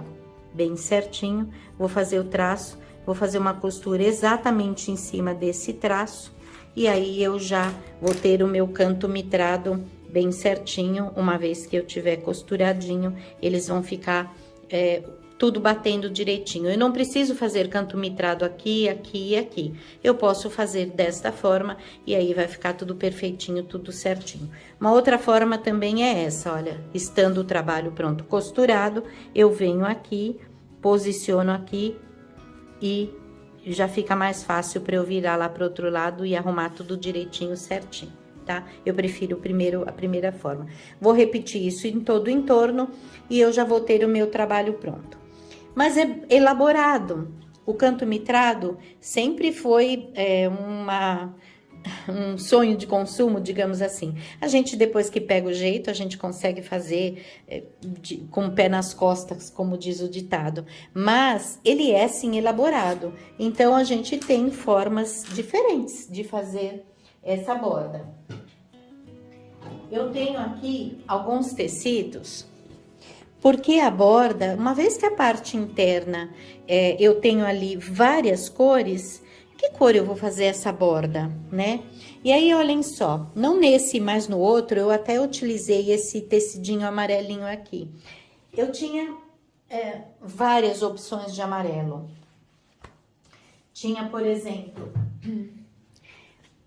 bem certinho, vou fazer o traço, vou fazer uma costura exatamente em cima desse traço, e aí eu já vou ter o meu canto mitrado bem certinho. Uma vez que eu tiver costuradinho, eles vão ficar tudo batendo direitinho. Eu não preciso fazer canto mitrado aqui, aqui e aqui. Eu posso fazer desta forma e aí vai ficar tudo perfeitinho, tudo certinho. Uma outra forma também é essa, olha, estando o trabalho pronto costurado, eu venho aqui, posiciono aqui e já fica mais fácil para eu virar lá pro outro lado e arrumar tudo direitinho, certinho, tá? Eu prefiro a primeira forma. Vou repetir isso em todo o entorno e eu já vou ter o meu trabalho pronto. Mas é elaborado. O canto mitrado sempre foi um sonho de consumo, digamos assim. A gente, depois que pega o jeito, a gente consegue fazer com o pé nas costas, como diz o ditado. Mas ele é, sim, elaborado. Então, a gente tem formas diferentes de fazer essa borda. Eu tenho aqui alguns tecidos, porque a borda, uma vez que a parte interna, eu tenho ali várias cores, que cor eu vou fazer essa borda, né? E aí, olhem só, não nesse, mas no outro, eu até utilizei esse tecidinho amarelinho aqui. Eu tinha várias opções de amarelo. Tinha, por exemplo,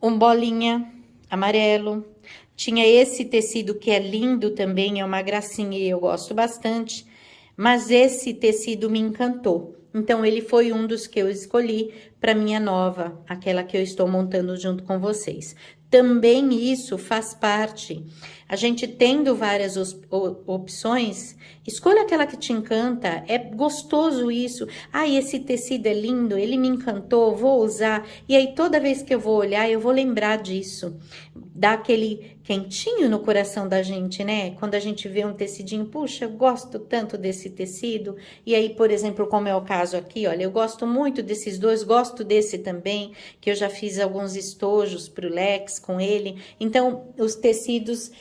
um bolinha amarelo. Tinha esse tecido que é lindo também, é uma gracinha e eu gosto bastante. Mas esse tecido me encantou. Então, ele foi um dos que eu escolhi para minha nova, aquela que eu estou montando junto com vocês. Também isso faz parte. A gente tendo várias opções, escolha aquela que te encanta. É gostoso isso. Ah, esse tecido é lindo, ele me encantou, vou usar. E aí, toda vez que eu vou olhar, eu vou lembrar disso. Dá aquele quentinho no coração da gente, né? Quando a gente vê um tecidinho, puxa, eu gosto tanto desse tecido. E aí, por exemplo, como é o caso aqui, olha, eu gosto muito desses dois, gosto desse também, que eu já fiz alguns estojos pro Lex com ele. Então, os tecidos,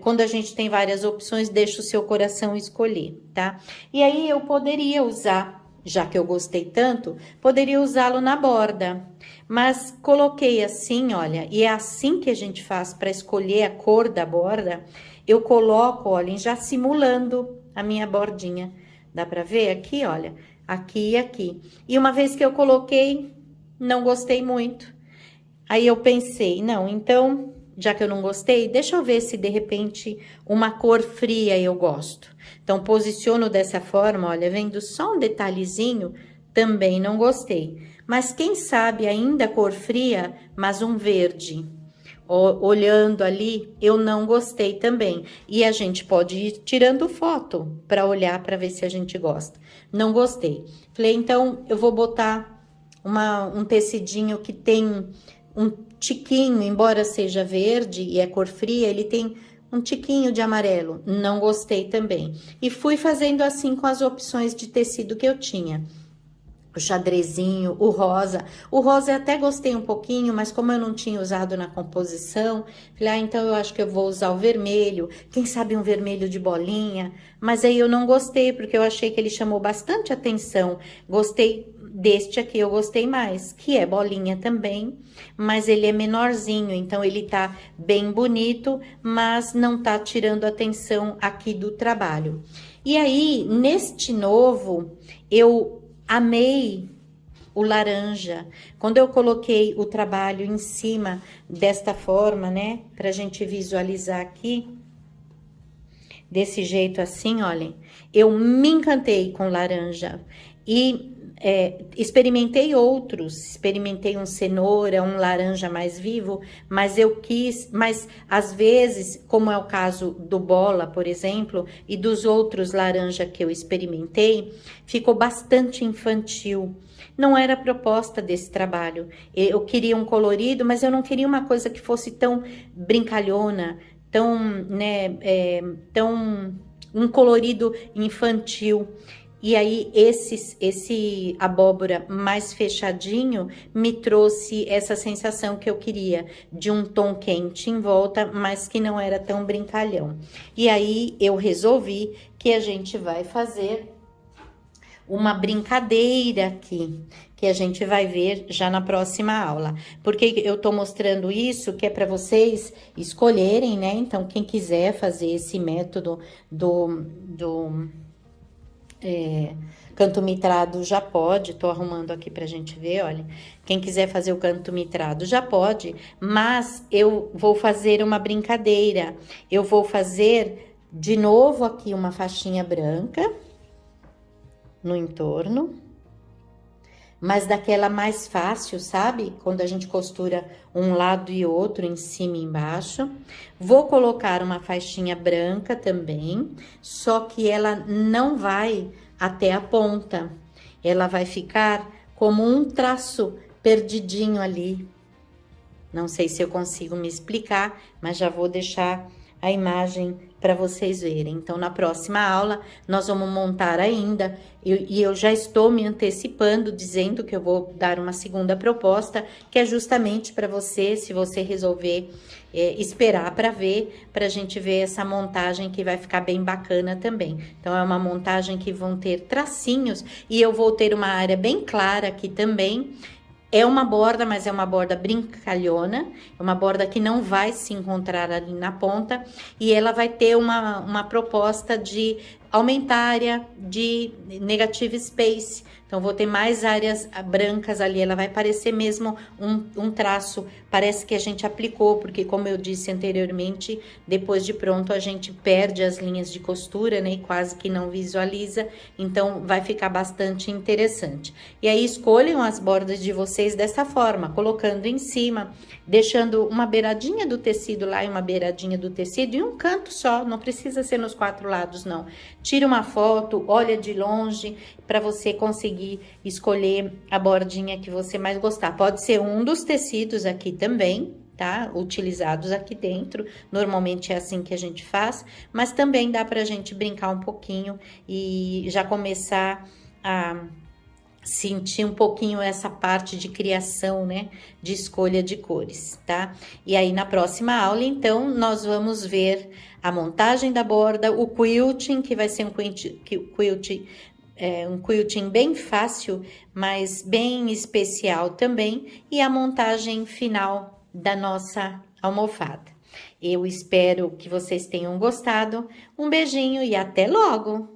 quando a gente tem várias opções, deixa o seu coração escolher, tá? E aí, eu poderia usar, já que eu gostei tanto, poderia usá-lo na borda. Mas coloquei assim, olha, e é assim que a gente faz para escolher a cor da borda. Eu coloco, olhem, já simulando a minha bordinha. Dá para ver aqui, olha, aqui e aqui. E uma vez que eu coloquei, não gostei muito. Aí eu pensei, não, então, já que eu não gostei, deixa eu ver se de repente uma cor fria eu gosto. Então, posiciono dessa forma, olha, vendo só um detalhezinho, também não gostei. Mas quem sabe ainda cor fria, mas um verde. Olhando ali, eu não gostei também. E a gente pode ir tirando foto para olhar, para ver se a gente gosta. Não gostei. Falei, então, eu vou botar um tecidinho que tem um tiquinho, embora seja verde e é cor fria, ele tem um tiquinho de amarelo. Não gostei também. E fui fazendo assim com as opções de tecido que eu tinha. O xadrezinho, o rosa. O rosa eu até gostei um pouquinho, mas como eu não tinha usado na composição, falei, então eu acho que eu vou usar o vermelho. Quem sabe um vermelho de bolinha? Mas aí eu não gostei, porque eu achei que ele chamou bastante atenção. Gostei deste aqui, eu gostei mais, que é bolinha também, mas ele é menorzinho, então ele tá bem bonito, mas não tá tirando atenção aqui do trabalho. E aí, neste novo, eu amei o laranja. Quando eu coloquei o trabalho em cima desta forma, né? Pra gente visualizar aqui. Desse jeito assim, olhem. Eu me encantei com laranja. E experimentei outros, experimentei um cenoura, um laranja mais vivo, mas mas às vezes, como é o caso do bola, por exemplo, e dos outros laranja que eu experimentei, ficou bastante infantil. Não era a proposta desse trabalho. Eu queria um colorido, mas eu não queria uma coisa que fosse tão brincalhona, tão, né, tão um colorido infantil. E aí, esse abóbora mais fechadinho me trouxe essa sensação que eu queria, de um tom quente em volta, mas que não era tão brincalhão. E aí, eu resolvi que a gente vai fazer uma brincadeira aqui, que a gente vai ver já na próxima aula. Porque eu tô mostrando isso, que é para vocês escolherem, né? Então, quem quiser fazer esse método do canto mitrado já pode, tô arrumando aqui pra gente ver, olha. Quem quiser fazer o canto mitrado já pode, mas eu vou fazer uma brincadeira. Eu vou fazer de novo aqui uma faixinha branca no entorno, mas daquela mais fácil, sabe? Quando a gente costura um lado e outro em cima e embaixo. Vou colocar uma faixinha branca também, só que ela não vai até a ponta. Ela vai ficar como um traço perdidinho ali. Não sei se eu consigo me explicar, mas já vou deixar a imagem para vocês verem. Então, na próxima aula, nós vamos montar ainda, e eu já estou me antecipando, dizendo que eu vou dar uma segunda proposta, que é justamente para você, se você resolver esperar para ver, para a gente ver essa montagem que vai ficar bem bacana também. Então, é uma montagem que vão ter tracinhos, e eu vou ter uma área bem clara aqui também. É uma borda, mas é uma borda brincalhona, é uma borda que não vai se encontrar ali na ponta, e ela vai ter uma proposta de aumentar a área de negative space. Então, vou ter mais áreas brancas ali, ela vai parecer mesmo um traço, parece que a gente aplicou, porque como eu disse anteriormente, depois de pronto a gente perde as linhas de costura, né, e quase que não visualiza, então vai ficar bastante interessante. E aí, escolham as bordas de vocês dessa forma, colocando em cima, deixando uma beiradinha do tecido lá e uma beiradinha do tecido, e um canto só, não precisa ser nos 4 lados, não. Tira uma foto, olha de longe, para você conseguir escolher a bordinha que você mais gostar. Pode ser um dos tecidos aqui também, tá? Utilizados aqui dentro, normalmente é assim que a gente faz, mas também dá pra gente brincar um pouquinho e já começar a sentir um pouquinho essa parte de criação, né, de escolha de cores, tá? E aí, na próxima aula, então, nós vamos ver a montagem da borda, o quilting, que vai ser um quilting bem fácil, mas bem especial também, e a montagem final da nossa almofada. Eu espero que vocês tenham gostado. Um beijinho e até logo!